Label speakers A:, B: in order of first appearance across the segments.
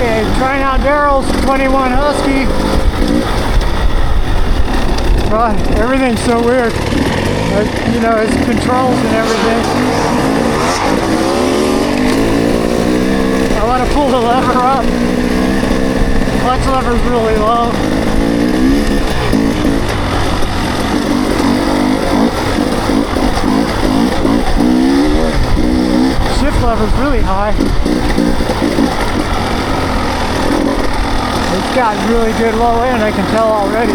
A: Okay, trying out Darrel's 21 Husky. God, everything's so weird. You know, his controls and everything. I want to pull the lever up. Clutch lever's really low. Shift lever's really high. It's got really good low end, I can tell already.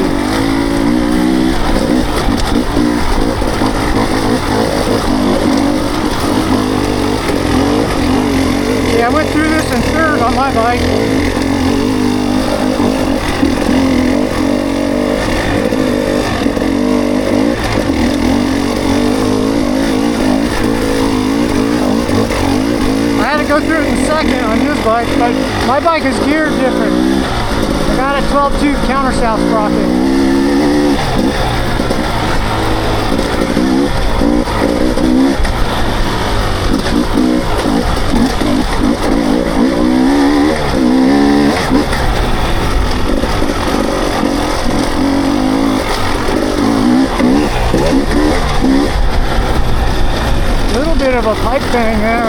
A: Yeah, I went through this in third on my bike. I had to go through it in second on his bike, but my bike is geared different. I got a 12-tube countershaft sprocket. A little bit of a pipe bang there.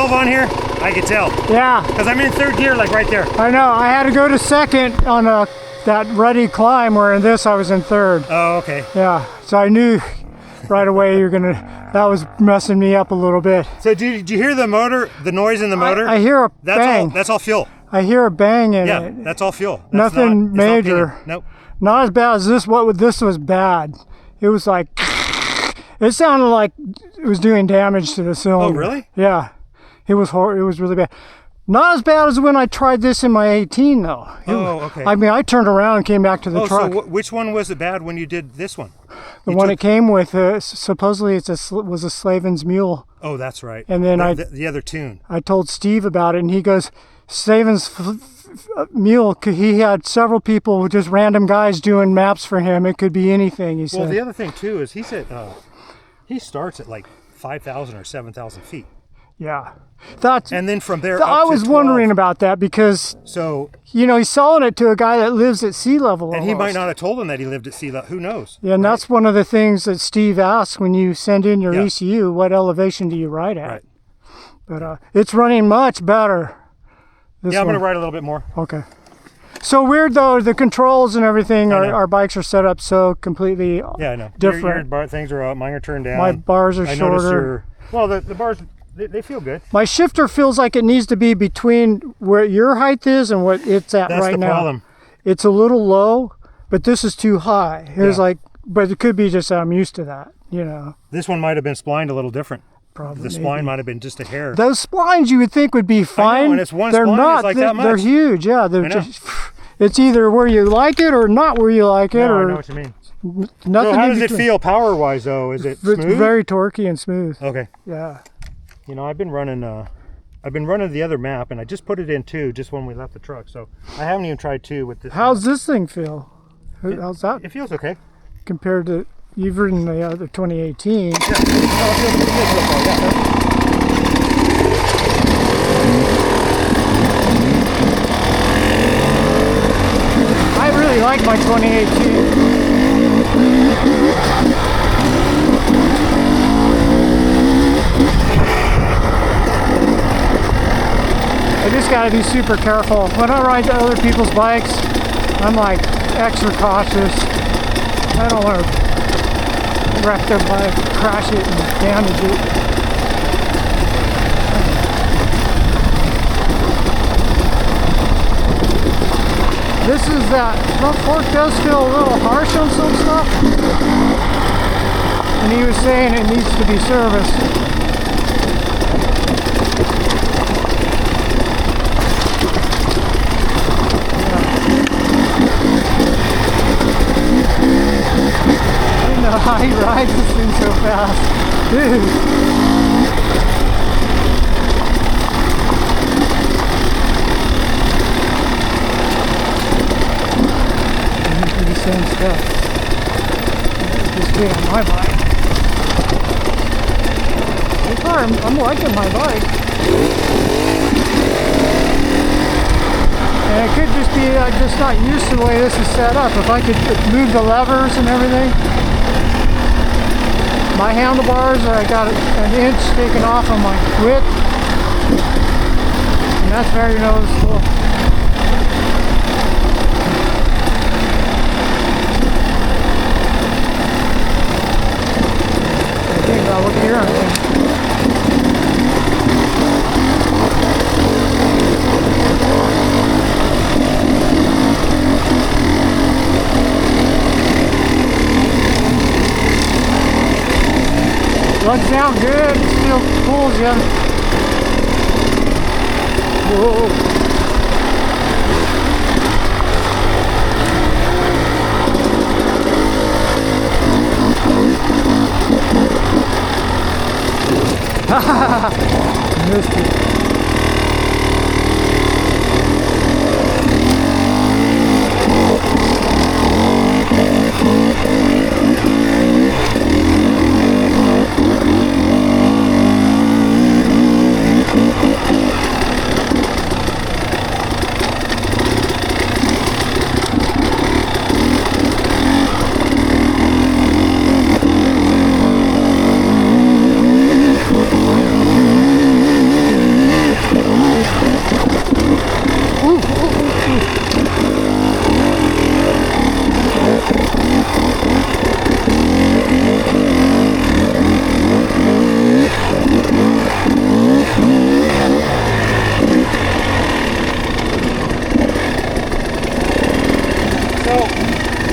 B: On here, I could tell.
A: Yeah.
B: Because I'm in third gear, like right there.
A: I know. I had to go to second on that ruddy climb, where in this I was in third.
B: Oh, okay.
A: Yeah. So I knew right away that was messing me up a little bit.
B: So did you hear the motor, the noise in the motor?
A: I hear a bang.
B: That's all fuel.
A: I hear a bang in it.
B: Yeah, that's all fuel.
A: That's nothing major.
B: Nope.
A: Not as bad as this. This was bad. It was like, it sounded like it was doing damage to the cylinder.
B: Oh, really?
A: Yeah. It was really bad. Not as bad as when I tried this in my 18, though.
B: Okay.
A: I mean, I turned around and came back to the truck.
B: So which one was it bad when you did this one?
A: The one it came with, supposedly was a Slavin's Mule.
B: Oh, that's right.
A: And then
B: the other tune.
A: I told Steve about it, and he goes, Slavin's Mule, he had several people, just random guys doing maps for him. It could be anything, he said.
B: Well, the other thing, too, is he said he starts at like 5,000 or 7,000 feet.
A: Yeah.
B: And then from there
A: I was wondering about that because, you know, he's selling it to a guy that lives at sea level almost.
B: And he might not have told him that he lived at sea level. Who knows?
A: Yeah, and that's one of the things that Steve asks when you send in your ECU, what elevation do you ride at?
B: Right.
A: But it's running much better.
B: I'm going to ride a little bit more.
A: Okay. So weird, though, the controls and everything, our bikes are set up so completely different.
B: Your things are up, mine are turned down.
A: My bars are shorter.
B: The bars... They feel good.
A: My shifter feels like it needs to be between where your height is and what it's at right now.
B: That's the problem.
A: It's a little low, but this is too high. But it could be just I'm used to that, you know.
B: This one might have been splined a little different.
A: Probably.
B: The spline might have been just a hair.
A: Those splines you would think would be fine.
B: I know, and it's one
A: they're
B: spline,
A: not.
B: it's like that much.
A: They're huge, yeah. They're just, it's either where you like it or not where you like it.
B: I
A: or
B: know what you mean.
A: Nothing.
B: So how does it feel power-wise, though? Is it smooth?
A: It's very torquey and smooth.
B: Okay.
A: Yeah.
B: You know, I've been running the other map, and I just put it in 2 just when we left the truck. So I haven't even tried 2 with this.
A: How's this thing feel? How's that?
B: It feels okay.
A: Compared to, you've ridden the other 2018.
B: Yeah.
A: I really like my 2018. I just got to be super careful. When I ride to other people's bikes, I'm like extra cautious. I don't want to wreck their bike, crash it, and damage it. This is that front fork does feel a little harsh on some stuff. And he was saying it needs to be serviced. I don't know how he rides this thing so fast. Dude. Same stuff. Just get on my bike. So far, I'm liking my bike. And it could just be just not used to the way this is set up. If I could move the levers and everything. My handlebars, I got an inch taken off on my width. And that's very noticeable. Look here. Runs down good, it still pulls you. Whoa. Missed it.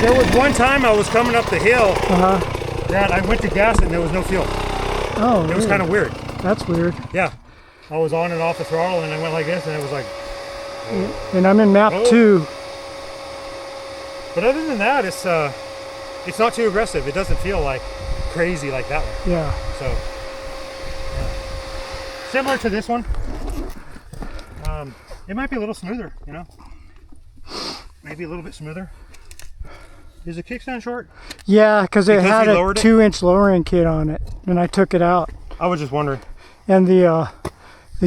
B: There was one time I was coming up the hill that I went to gas it and there was no fuel.
A: Oh,
B: it was kind of weird.
A: That's weird.
B: Yeah, I was on and off the throttle and I went like this and it was like.
A: And I'm in map 2.
B: But other than that, it's not too aggressive. It doesn't feel like crazy like that one.
A: Yeah.
B: So yeah. Similar to this one. It might be a little smoother, you know. Maybe a little bit smoother. Is the kickstand short?
A: Yeah, because it had a 2-inch lowering kit on it, and I took it out.
B: I was just wondering.
A: And the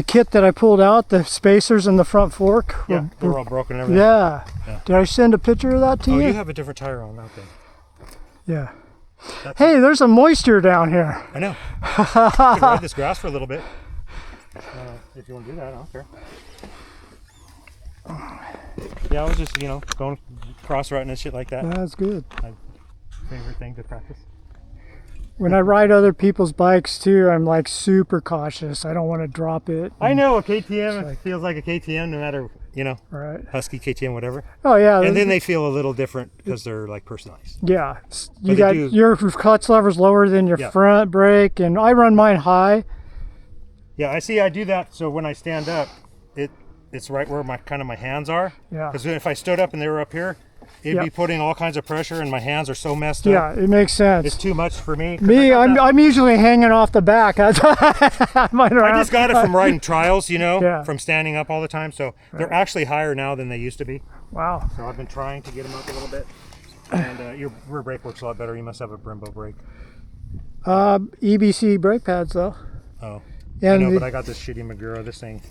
A: kit that I pulled out, the spacers in the front fork.
B: Yeah, they were all broken and everything.
A: Yeah. Did I send a picture of that to you?
B: Oh, you have a different tire on, okay.
A: Yeah. Hey, there's some moisture down here.
B: I know. You can ride this grass for a little bit. If you want to do that, I don't care. Yeah, I was just, going cross-rutting and shit like that.
A: That's good.
B: My favorite thing to practice.
A: When I ride other people's bikes too, I'm like super cautious. I don't want to drop it.
B: I know a KTM feels like a KTM no matter,
A: right.
B: Husky, KTM, whatever.
A: Oh yeah.
B: And then they feel a little different because they're like personalized.
A: Yeah. You got your clutch lever's lower than your front brake, and I run mine high.
B: Yeah, I do that so when I stand up, it's right where my hands are.
A: Yeah.
B: Because if I stood up and they were up here, it'd be putting all kinds of pressure, and my hands are so messed up.
A: Yeah, it makes sense.
B: It's too much for me.
A: I'm usually hanging off the back. I
B: just got it from riding trials, from standing up all the time. So they're actually higher now than they used to be.
A: Wow.
B: So I've been trying to get them up a little bit. And your rear brake works a lot better. You must have a Brembo brake.
A: EBC brake pads though.
B: Oh.
A: And
B: I know, but I got this shitty Magura. This thing,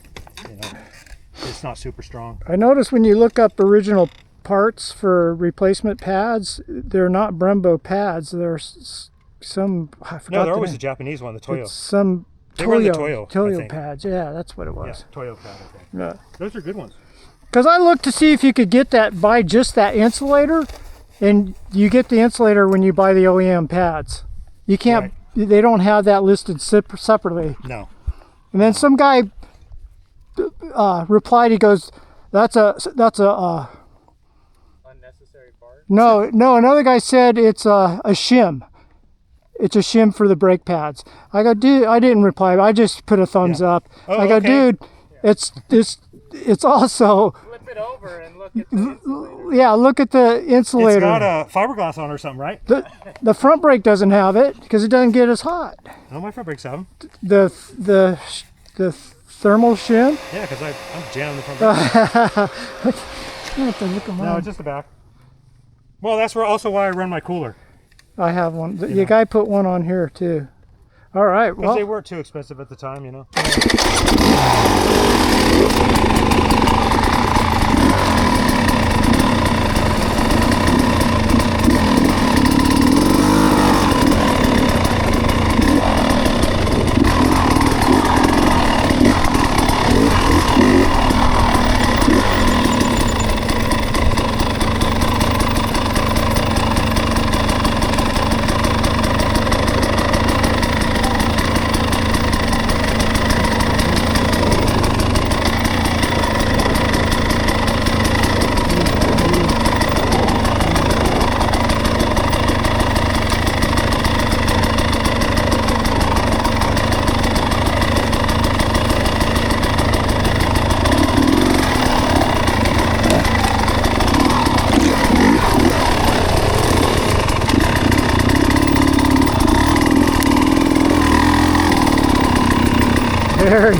B: it's not super strong.
A: I noticed when you look up original parts for replacement pads, they're not Brembo pads. They're some, I forgot.
B: No, they're always the Japanese one, the Toyo.
A: It's some Toyo pads. Yeah, that's what it was.
B: Yeah, Toyo pad, I think.
A: Yeah.
B: Those are good ones.
A: Because I looked to see if you could get that, buy just that insulator, and you get the insulator when you buy the OEM pads. You can't, they don't have that listed separately.
B: No.
A: And then some guy No, another guy said it's a shim. It's a shim for the brake pads. I go, dude, I didn't reply. I just put a thumbs up.
B: Oh,
A: I go,
B: okay.
A: dude, it's also,
C: Flip it over and look at the
A: yeah, look at the insulator.
B: It's got a fiberglass on or something, right?
A: The front brake doesn't have it because it doesn't get as hot.
B: No, my front brakes have them.
A: The thermal shim.
B: Yeah, because I'm jamming the front brake.
A: You have to look at
B: No,
A: mine.
B: it's just the back. Well, that's also why I run my cooler.
A: I have one. The guy put one on here too. All right.
B: Because
A: Well,
B: they weren't too expensive at the time, you know.
A: very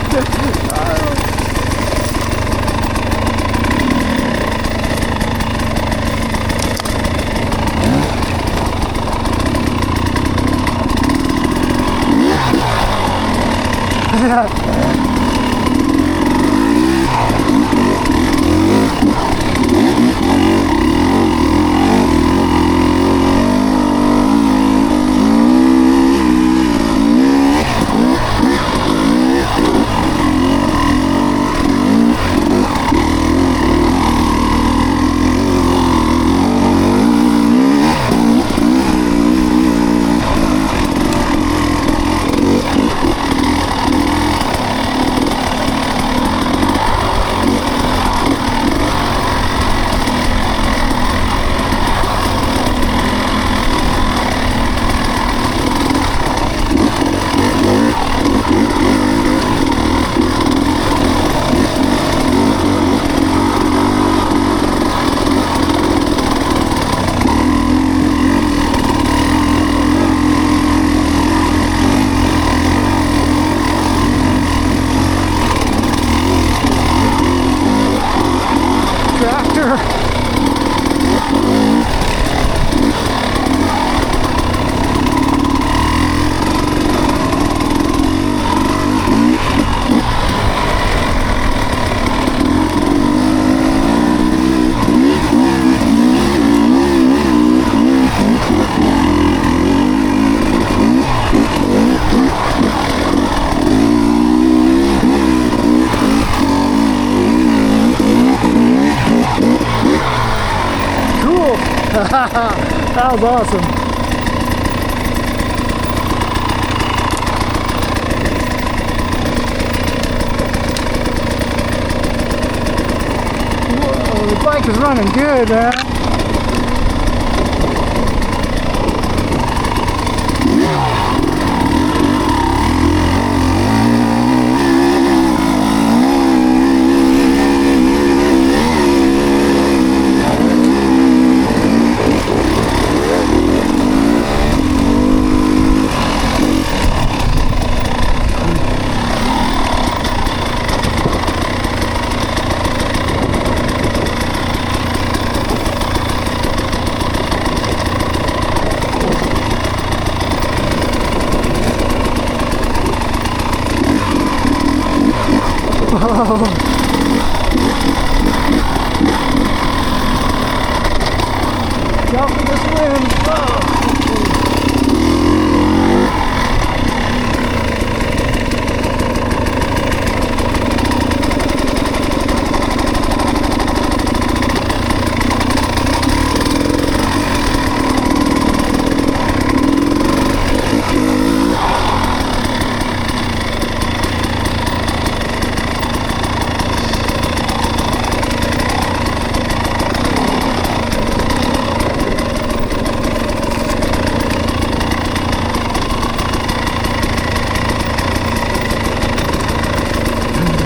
A: tractor. Cool. That was awesome. Whoa, the bike is running good, man. Go for this wind.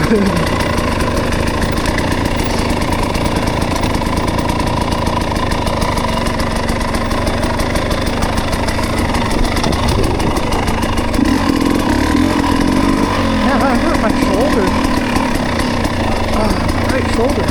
A: I hurt my shoulder. Right shoulder.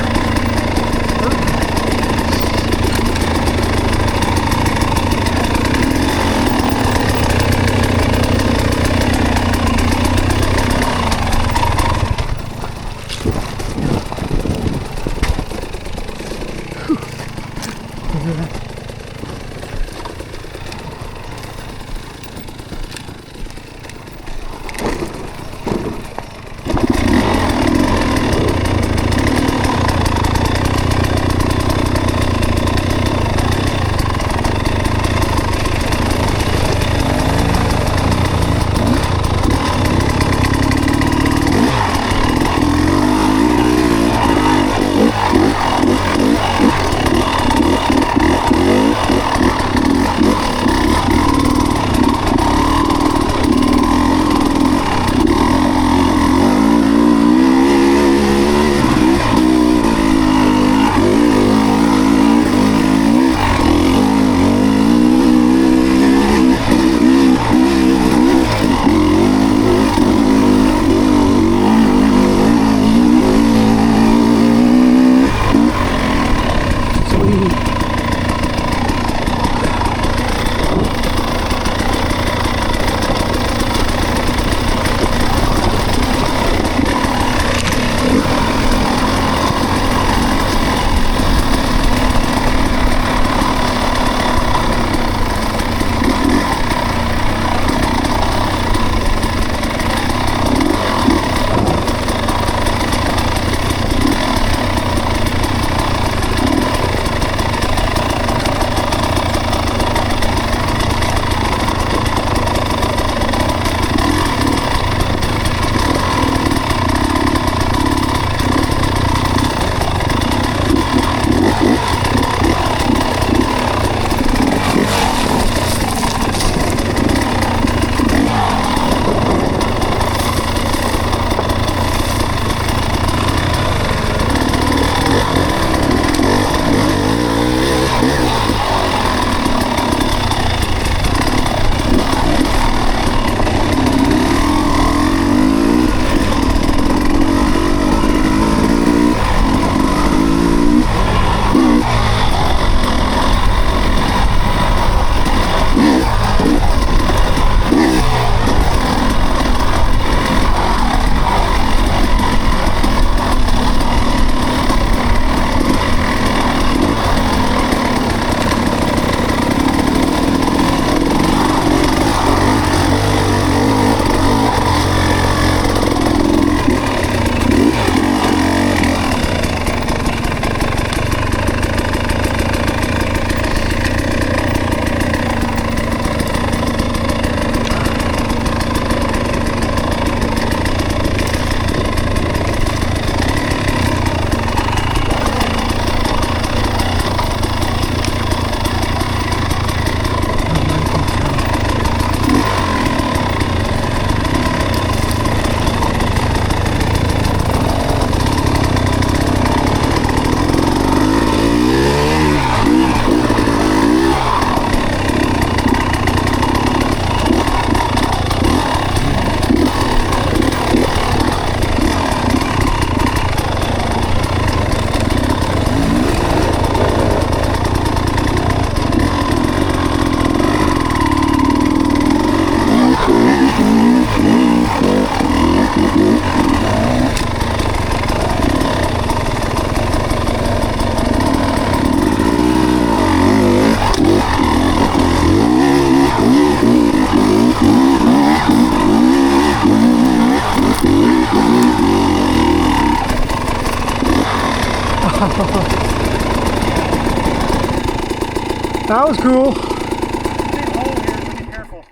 A: That was cool.
B: Big hole here, so be careful.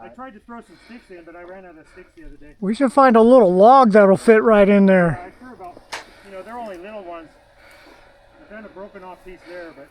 B: I tried to throw some sticks in, but I ran out of sticks the other day.
A: We should find a little log that'll fit right in there.
B: I threw about, they're only little ones. I found a broken off piece there, but.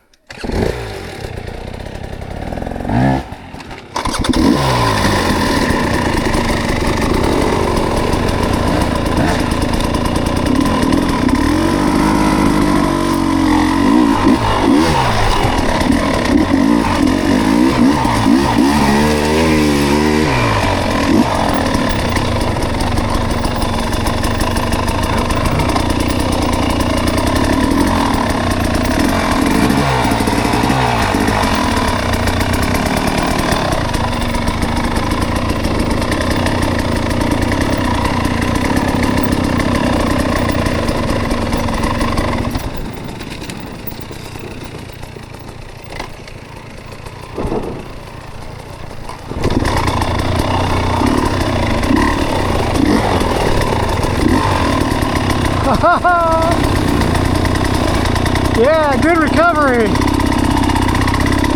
A: Yeah, good recovery.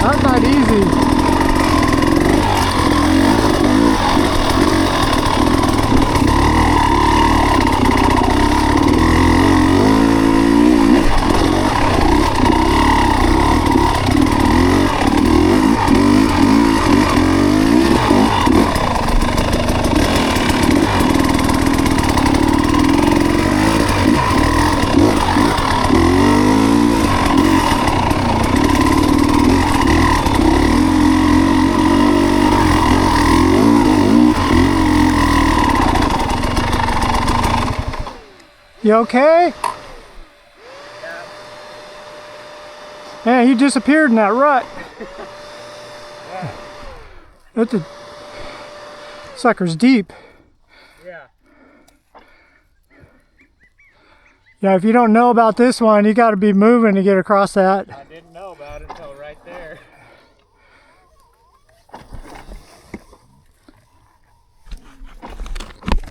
A: That's not easy. You okay? Yeah, you disappeared in that rut. That's a sucker's deep.
C: Yeah.
A: Yeah, if you don't know about this one, you got to be moving to get across that.
C: I didn't know about it until right there.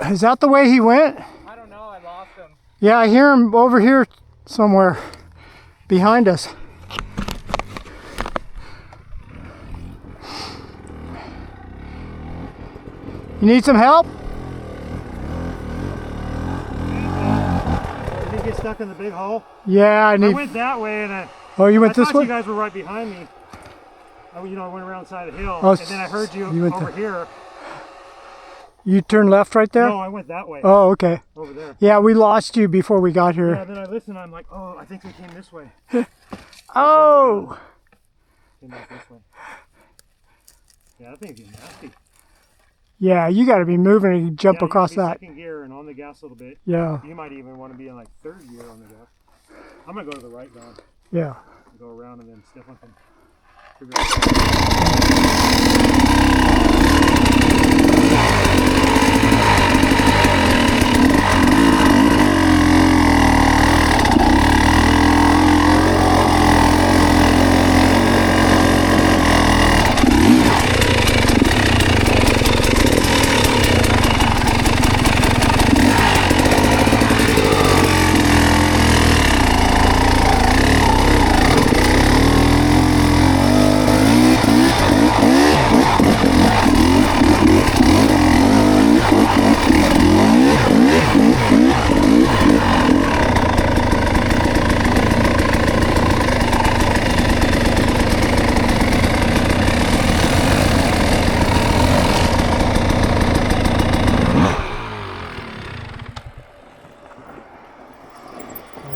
A: Is that the way he went?
C: I don't know. I lost him.
A: Yeah, I hear him over here somewhere behind us. You need some help?
B: Did he get stuck in the big hole?
A: Yeah, I need.
B: I went that way and I
A: Oh, you went this
B: thought
A: way?
B: you guys were right behind me. I went around the side of the hill,
A: Oh,
B: and then I heard you
A: you went
B: over here.
A: You turned left right there?
B: No, I went that way.
A: Oh, okay.
B: Over there.
A: Yeah, we lost you before we got here.
B: Yeah, then I listened. I'm like, oh, I think we came this way.
A: Oh!
B: Came back this way. Yeah, that thing's getting nasty.
A: Yeah, you got to be moving and jump
B: Yeah, you
A: across
B: gotta
A: that.
B: be second gear and on the gas a little bit.
A: Yeah,
B: You might even want to be in like third gear on the gas. I'm gonna go to the right, Don.
A: yeah.
B: Go around and then Stefan can figure it out.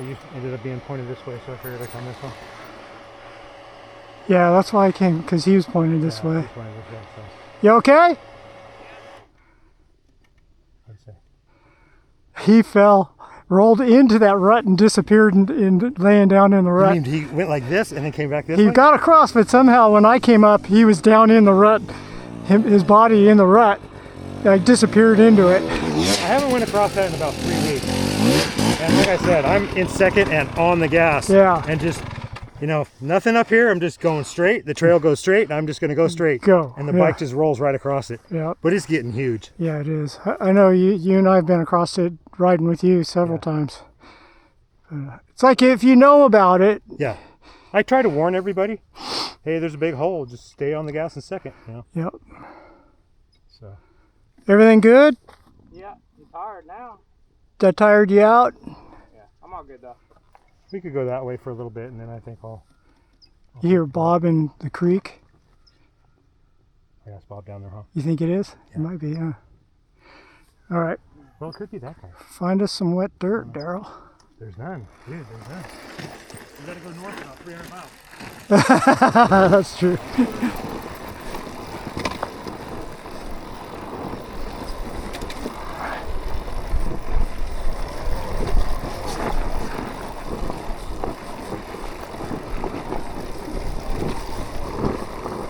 B: You ended up being pointed this way, so I figured I'd come this way.
A: Yeah, that's why I came, because he was pointed this way.
B: This way, so.
A: You okay?
B: I'd say.
A: He fell, rolled into that rut and disappeared in laying down in the
B: You
A: rut.
B: mean he went like this and then came back this
A: He
B: way?
A: got across, but somehow when I came up, he was down in the rut, his body in the rut. I disappeared into it.
B: I haven't went across that in about 3 weeks. And like I said, I'm in second and on the gas.
A: Yeah.
B: And just, nothing up here. I'm just going straight. The trail goes straight, and I'm just going to go straight.
A: Go,
B: And the
A: yeah.
B: bike just rolls right across it.
A: Yeah.
B: But it's getting huge.
A: Yeah, it is. I know you and I have been across it riding with you several times. It's like if you know about it.
B: Yeah. I try to warn everybody, hey, there's a big hole. Just stay on the gas in second.
A: Yep.
B: So.
A: Everything good?
C: Yeah, I'm tired now.
A: That tired you out?
C: Yeah, I'm all good though.
B: We could go that way for a little bit, and then I think I'll
A: You hear Bob in the creek?
B: yeah, it's Bob down there, huh?
A: You think it is?
B: Yeah.
A: It might be, yeah. All right.
B: Well, it could be that guy.
A: Find us some wet dirt, Darrell.
B: There's none. Dude, there's none. We gotta go north about 300 miles.
A: That's true.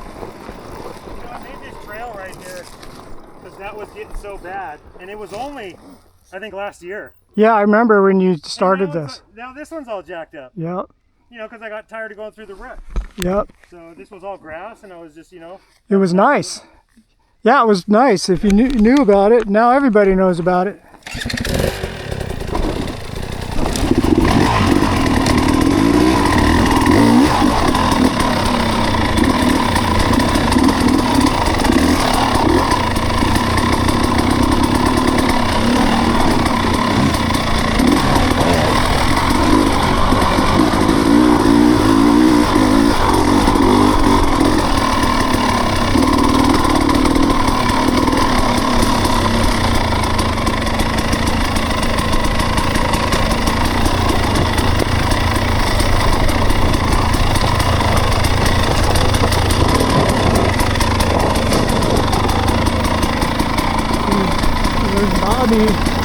B: I made this trail right here because that was getting so bad, and it was only, I think, last year.
A: Yeah, I remember when you started
B: And now
A: this.
B: now this one's all jacked up,
A: Yep.
B: because I got tired of going through the rut.
A: Yep.
B: So this was all grass, and I was just,
A: It was nice. Yeah, it was nice. If you knew about it, now everybody knows about it. Funny.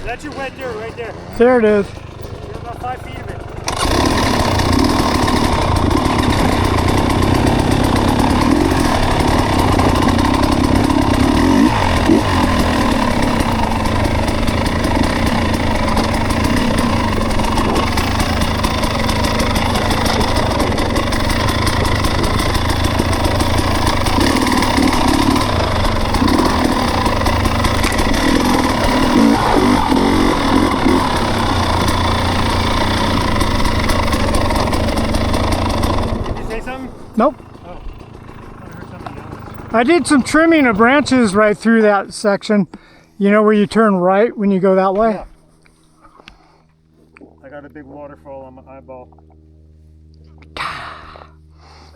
B: That's your wet dirt right there.
A: There it is.
B: You're about 5 feet of it.
A: Nope. I did some trimming of branches right through that section. You know where you turn right when you go that way?
B: Yeah. I got a big waterfall on my eyeball. I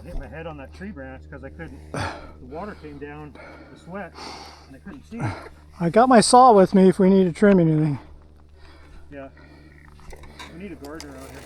B: hit my head on that tree branch because I couldn't, the water came down, the sweat, and I couldn't see it.
A: I got my saw with me if we need to trim anything.
B: Yeah. We need a gardener out here.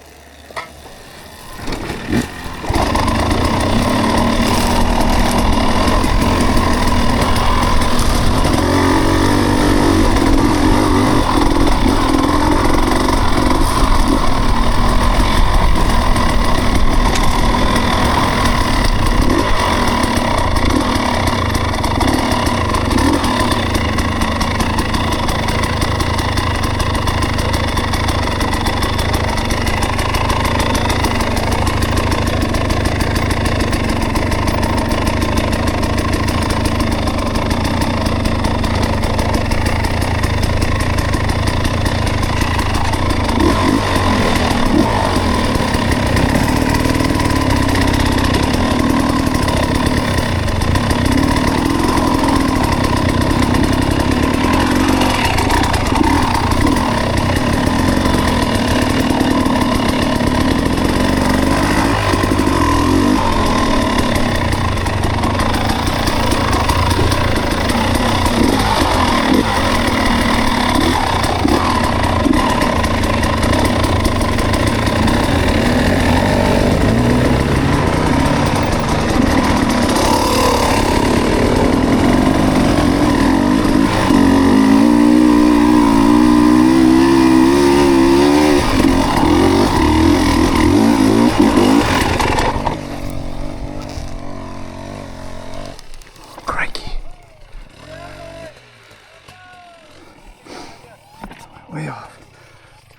A: Way off.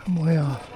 A: I'm way off.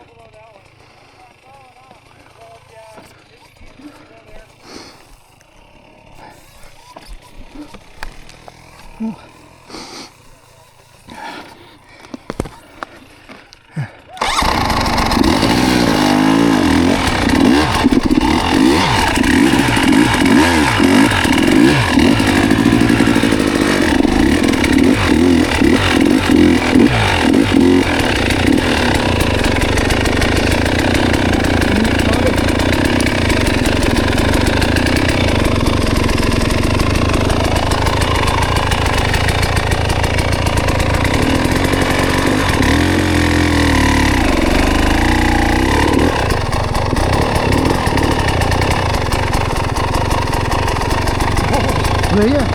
A: Will ya?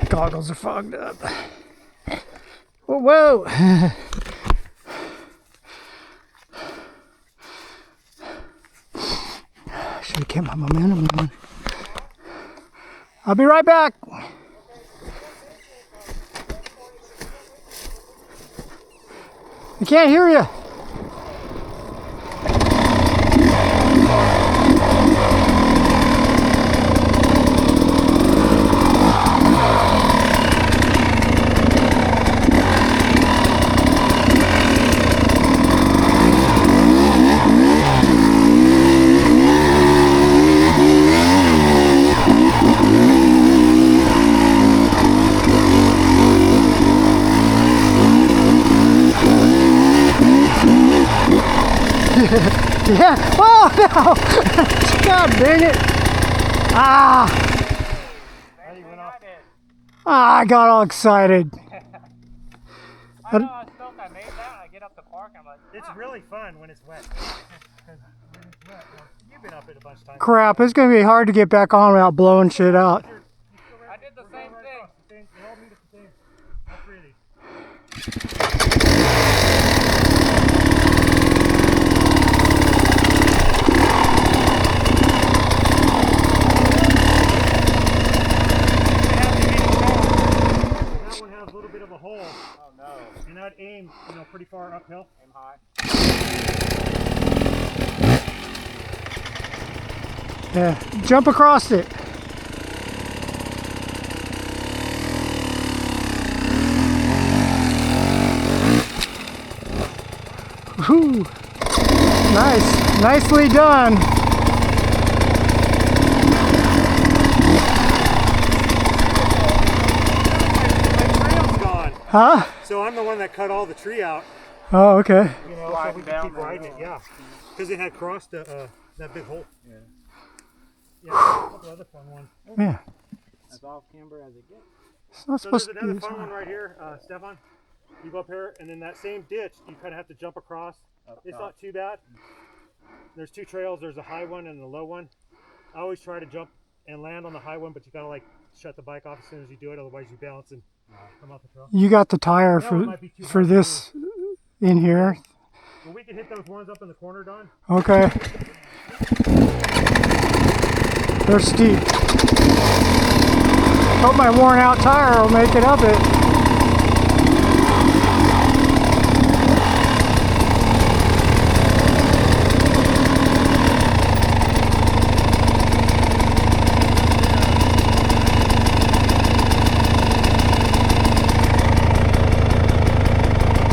A: Goggles are fogged up. Whoa, whoa. Should have kept my momentum going. I'll be right back. I can't hear you. Yeah. Oh no! God dang it! Ah! Ah! I got all excited.
C: I know, I felt I made that. I get up the park, I'm like,
B: It's really fun when it's wet. 'Cause when it's wet, you've been up it a bunch of times.
A: Crap! It's gonna be hard to get back on without blowing shit out.
C: I did the same thing.
B: They all meet at the same. All three of these. And I'd aim, pretty far uphill.
C: Aim high.
A: Yeah, jump across it. Whew. Nice, nicely done. Huh?
B: So I'm the one that cut all the tree out.
A: Oh, okay.
B: So we could keep riding it, yeah. Because it had crossed that big hole. Yeah. Yeah, a couple other fun ones.
A: Yeah.
C: As off camber as it gets.
A: It's not
B: So there's
A: supposed to
B: another
A: be.
B: fun one right here, Stefan. You go up here, and then that same ditch, you kind of have to jump across. It's not too bad. There's two trails. There's a high one and a low one. I always try to jump and land on the high one, but you gotta like shut the bike off as soon as you do it, otherwise you balance and come off the trail.
A: You got the tire for this in here.
B: Well, we can hit those ones up in the corner, Don.
A: Okay. They're steep. Hope my worn out tire will make it up it.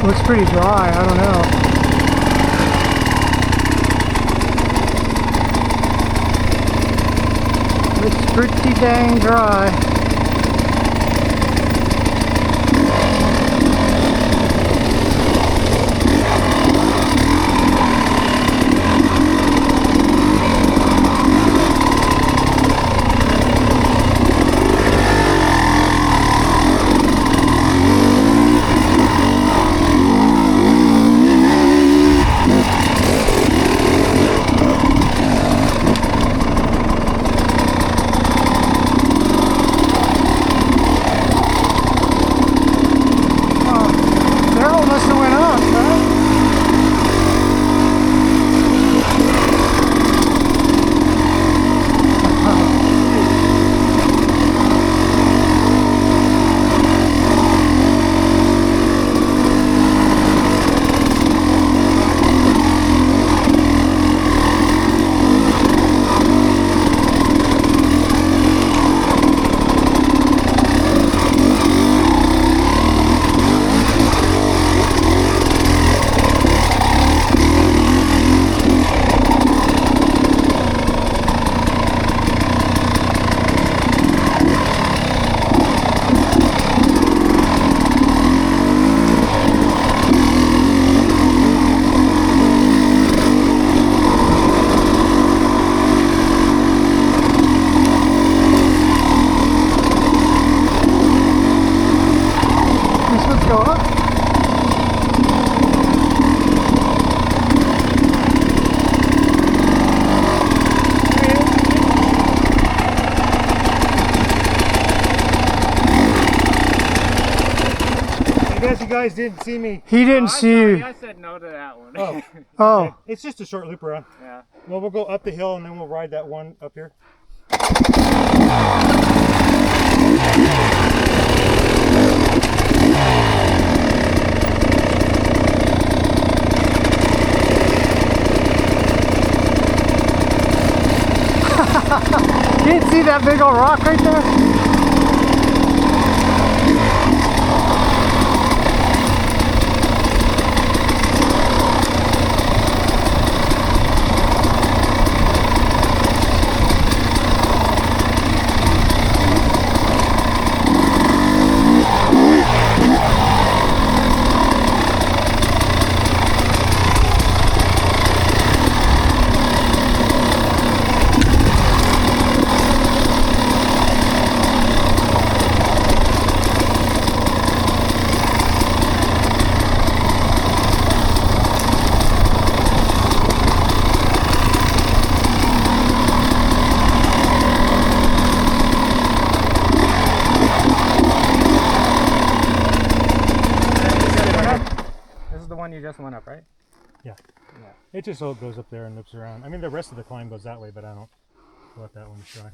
A: Looks pretty dry, I don't know. It's pretty dang dry.
B: guys didn't see me.
A: He didn't see you.
C: I said no to that one.
B: Oh.
A: Oh,
B: It's just a short loop around.
C: Yeah.
B: Well, we'll go up the hill and then we'll ride that one up here.
A: you didn't see that big old rock right there?
C: This is the one you just went up, right?
B: Yeah. It just all goes up there and loops around. I mean, the rest of the climb goes that way, but I don't let that one try.